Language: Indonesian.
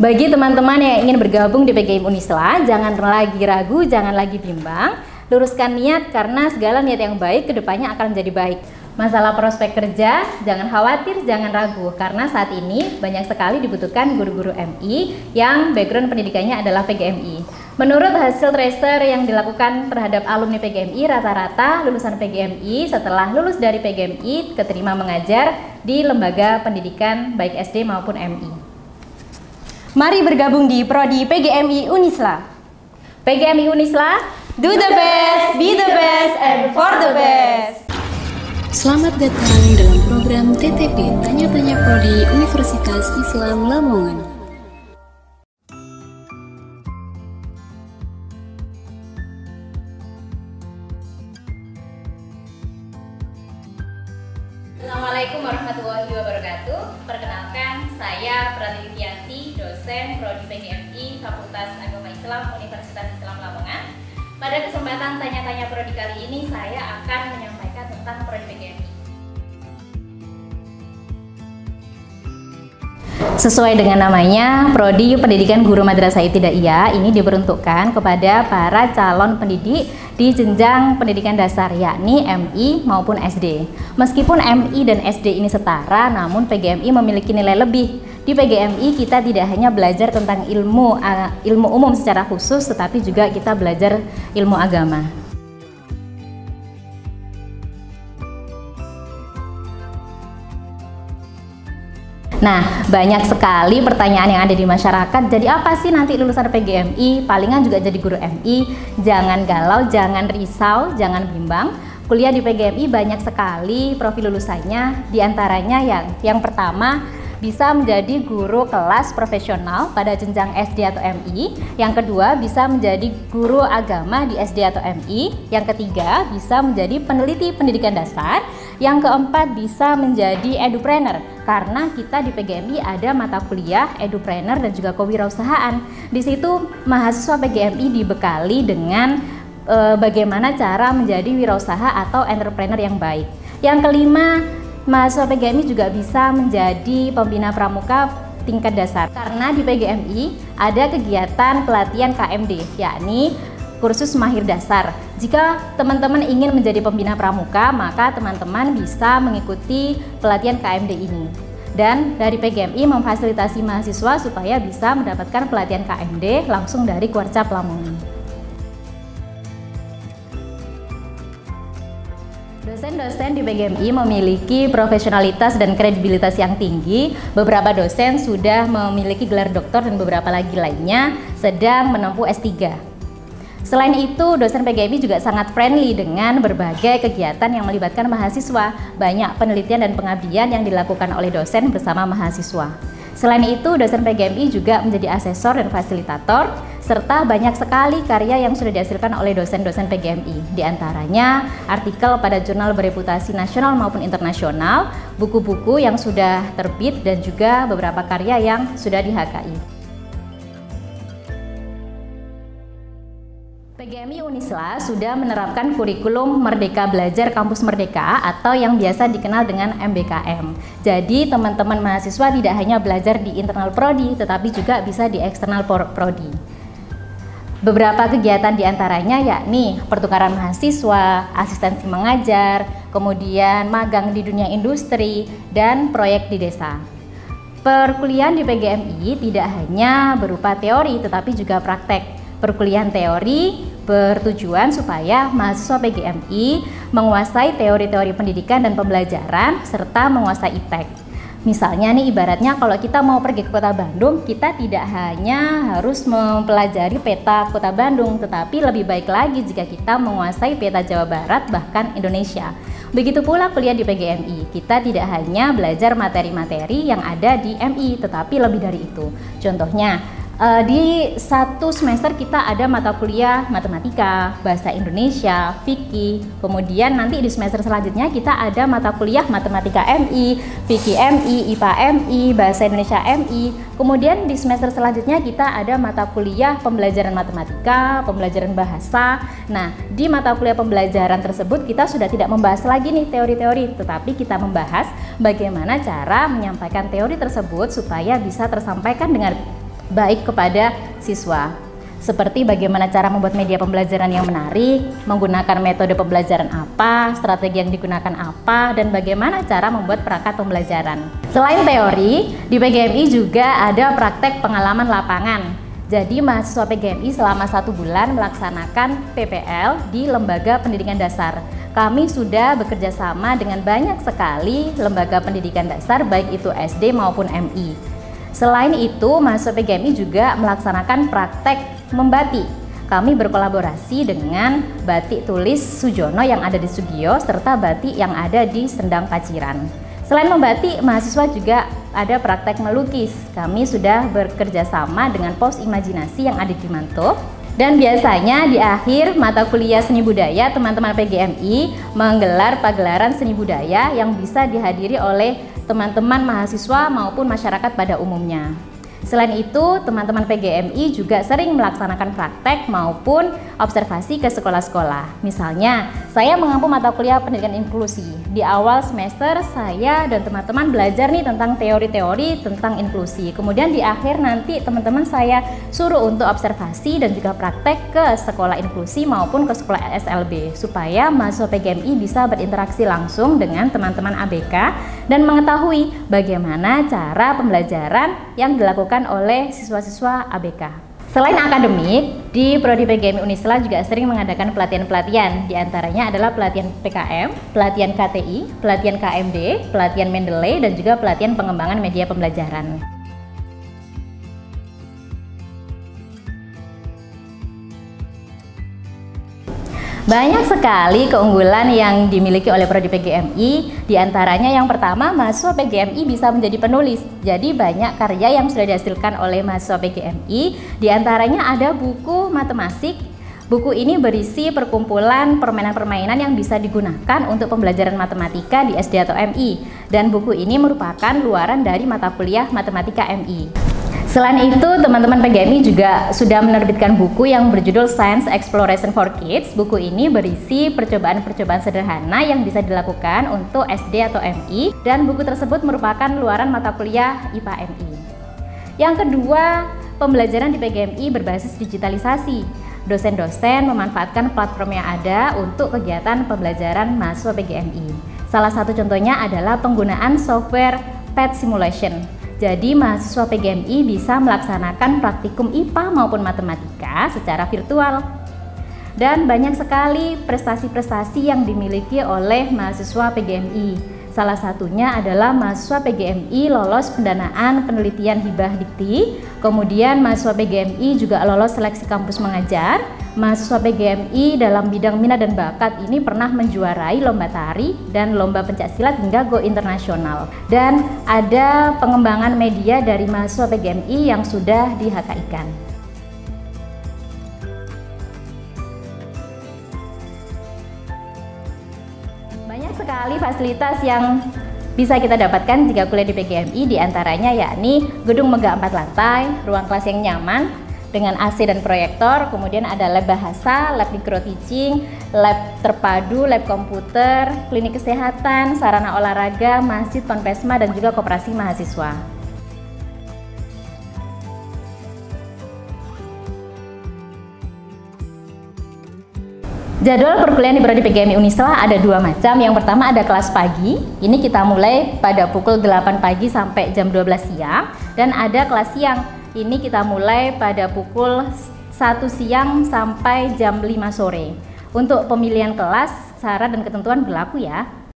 Bagi teman-teman yang ingin bergabung di PGMI Unisla, jangan lagi ragu, jangan lagi bimbang. Luruskan niat karena segala niat yang baik kedepannya akan menjadi baik. Masalah prospek kerja, jangan khawatir, jangan ragu. Karena saat ini banyak sekali dibutuhkan guru-guru MI yang background pendidikannya adalah PGMI. Menurut hasil tracer yang dilakukan terhadap alumni PGMI, rata-rata lulusan PGMI setelah lulus dari PGMI keterima mengajar di lembaga pendidikan baik SD maupun MI. Mari bergabung di Prodi PGMI Unisla. PGMI Unisla, do the best, be the best, and for the best. Selamat datang dalam program TTP Tanya-Tanya Prodi Universitas Islam Lamongan. Assalamualaikum warahmatullahi wabarakatuh. Perkenalkan, saya Pratitiyanti, dosen Prodi PGMI Fakultas Agama Islam Universitas Islam Lamongan. Pada kesempatan tanya-tanya Prodi kali ini, saya akan menyampaikan tentang Prodi PGMI. Sesuai dengan namanya, Prodi Pendidikan Guru Madrasah Ibtidaiyah ini diperuntukkan kepada para calon pendidik di jenjang pendidikan dasar, yakni MI maupun SD. Meskipun MI dan SD ini setara, namun PGMI memiliki nilai lebih. Di PGMI kita tidak hanya belajar tentang ilmu umum secara khusus, tetapi juga kita belajar ilmu agama. Nah, banyak sekali pertanyaan yang ada di masyarakat. Jadi apa sih nanti lulusan PGMI? Palingan juga jadi guru MI. Jangan galau, jangan risau, jangan bimbang. Kuliah di PGMI banyak sekali profil lulusannya. Di antaranya yang pertama bisa menjadi guru kelas profesional pada jenjang SD atau MI. Yang kedua bisa menjadi guru agama di SD atau MI. Yang ketiga bisa menjadi peneliti pendidikan dasar. Yang keempat bisa menjadi edupreneur, karena kita di PGMI ada mata kuliah edupreneur dan juga kewirausahaan. Di situ mahasiswa PGMI dibekali dengan bagaimana cara menjadi wirausaha atau entrepreneur yang baik. Yang kelima, mahasiswa PGMI juga bisa menjadi pembina pramuka tingkat dasar, karena di PGMI ada kegiatan pelatihan KMD, yakni kursus mahir dasar. Jika teman-teman ingin menjadi pembina pramuka, maka teman-teman bisa mengikuti pelatihan KMD ini. Dan dari PGMI memfasilitasi mahasiswa supaya bisa mendapatkan pelatihan KMD langsung dari Kuarcap Lamongan. Dosen-dosen di PGMI memiliki profesionalitas dan kredibilitas yang tinggi. Beberapa dosen sudah memiliki gelar doktor dan beberapa lagi lainnya sedang menempuh S3. Selain itu, dosen PGMI juga sangat friendly dengan berbagai kegiatan yang melibatkan mahasiswa. Banyak penelitian dan pengabdian yang dilakukan oleh dosen bersama mahasiswa. Selain itu, dosen PGMI juga menjadi asesor dan fasilitator, serta banyak sekali karya yang sudah dihasilkan oleh dosen-dosen PGMI. Di antaranya, artikel pada jurnal bereputasi nasional maupun internasional, buku-buku yang sudah terbit, dan juga beberapa karya yang sudah di HKI. PGMI Unisla sudah menerapkan kurikulum Merdeka Belajar Kampus Merdeka atau yang biasa dikenal dengan MBKM. Jadi teman-teman mahasiswa tidak hanya belajar di internal prodi, tetapi juga bisa di eksternal prodi. Beberapa kegiatan diantaranya yakni pertukaran mahasiswa, asistensi mengajar, kemudian magang di dunia industri, dan proyek di desa. Perkuliahan di PGMI tidak hanya berupa teori, tetapi juga praktek. Perkuliahan teori bertujuan supaya mahasiswa PGMI menguasai teori-teori pendidikan dan pembelajaran serta menguasai IPTEK. Misalnya nih, ibaratnya kalau kita mau pergi ke Kota Bandung, kita tidak hanya harus mempelajari peta Kota Bandung, tetapi lebih baik lagi jika kita menguasai peta Jawa Barat bahkan Indonesia. Begitu pula kuliah di PGMI, kita tidak hanya belajar materi-materi yang ada di MI, tetapi lebih dari itu. Contohnya, di satu semester kita ada mata kuliah matematika, bahasa Indonesia, fikih. Kemudian nanti di semester selanjutnya kita ada mata kuliah matematika MI, fikih MI, IPA MI, bahasa Indonesia MI. Kemudian di semester selanjutnya kita ada mata kuliah pembelajaran matematika, pembelajaran bahasa. Nah, di mata kuliah pembelajaran tersebut kita sudah tidak membahas lagi nih teori-teori, tetapi kita membahas bagaimana cara menyampaikan teori tersebut supaya bisa tersampaikan dengan baik kepada siswa. Seperti bagaimana cara membuat media pembelajaran yang menarik, menggunakan metode pembelajaran apa, strategi yang digunakan apa, dan bagaimana cara membuat perangkat pembelajaran. Selain teori, di PGMI juga ada praktek pengalaman lapangan. Jadi mahasiswa PGMI selama 1 bulan melaksanakan PPL di lembaga pendidikan dasar. Kami sudah bekerja sama dengan banyak sekali lembaga pendidikan dasar, baik itu SD maupun MI. Selain itu, mahasiswa PGMI juga melaksanakan praktek membatik. Kami berkolaborasi dengan Batik Tulis Sujono yang ada di Sugio serta batik yang ada di Sendang Paciran. Selain membatik, mahasiswa juga ada praktek melukis. Kami sudah bekerja sama dengan Pos Imajinasi yang ada di Mantop. Dan biasanya di akhir mata kuliah seni budaya, teman-teman PGMI menggelar pagelaran seni budaya yang bisa dihadiri oleh teman-teman mahasiswa maupun masyarakat pada umumnya. Selain itu, teman-teman PGMI juga sering melaksanakan praktek maupun observasi ke sekolah-sekolah. Misalnya, saya mengampu mata kuliah pendidikan inklusi. Di awal semester, saya dan teman-teman belajar nih tentang teori-teori tentang inklusi. Kemudian di akhir nanti teman-teman saya suruh untuk observasi dan juga praktek ke sekolah inklusi maupun ke sekolah SLB, supaya mahasiswa PGMI bisa berinteraksi langsung dengan teman-teman ABK dan mengetahui bagaimana cara pembelajaran yang dilakukan oleh siswa-siswa ABK. Selain akademik, di Prodi PGMI Unisla juga sering mengadakan pelatihan-pelatihan. Di antaranya adalah pelatihan PKM, pelatihan KTI, pelatihan KMD, pelatihan Mendeley, dan juga pelatihan pengembangan media pembelajaran. Banyak sekali keunggulan yang dimiliki oleh Prodi PGMI. Di antaranya yang pertama, mahasiswa PGMI bisa menjadi penulis. Jadi banyak karya yang sudah dihasilkan oleh mahasiswa PGMI. Di antaranya ada buku matematik. Buku ini berisi perkumpulan permainan-permainan yang bisa digunakan untuk pembelajaran matematika di SD atau MI. Dan buku ini merupakan luaran dari mata kuliah matematika MI. Selain itu, teman-teman PGMI juga sudah menerbitkan buku yang berjudul Science Exploration for Kids. Buku ini berisi percobaan-percobaan sederhana yang bisa dilakukan untuk SD atau MI, dan buku tersebut merupakan luaran mata kuliah IPA MI. Yang kedua, pembelajaran di PGMI berbasis digitalisasi. Dosen-dosen memanfaatkan platform yang ada untuk kegiatan pembelajaran mahasiswa PGMI. Salah satu contohnya adalah penggunaan software PET Simulation. Jadi mahasiswa PGMI bisa melaksanakan praktikum IPA maupun matematika secara virtual. Dan banyak sekali prestasi-prestasi yang dimiliki oleh mahasiswa PGMI. Salah satunya adalah mahasiswa PGMI lolos pendanaan penelitian hibah dikti. Kemudian mahasiswa PGMI juga lolos seleksi kampus mengajar. Mahasiswa PGMI dalam bidang minat dan bakat ini pernah menjuarai lomba tari dan lomba pencaksilat hingga go internasional. Dan ada pengembangan media dari mahasiswa PGMI yang sudah di-HKI-kan. Banyak sekali fasilitas yang bisa kita dapatkan jika kuliah di PGMI, diantaranya yakni gedung megah 4 lantai, ruang kelas yang nyaman dengan AC dan proyektor, kemudian ada lab bahasa, lab micro teaching, lab terpadu, lab komputer, klinik kesehatan, sarana olahraga, masjid, ponpesma, dan juga koperasi mahasiswa. Jadwal perkuliahan di Prodi PGMI Unisla ada 2 macam. Yang pertama ada kelas pagi, ini kita mulai pada pukul 8 pagi sampai jam 12 siang. Dan ada kelas siang, ini kita mulai pada pukul 1 siang sampai jam 5 sore. Untuk pemilihan kelas, syarat dan ketentuan berlaku ya.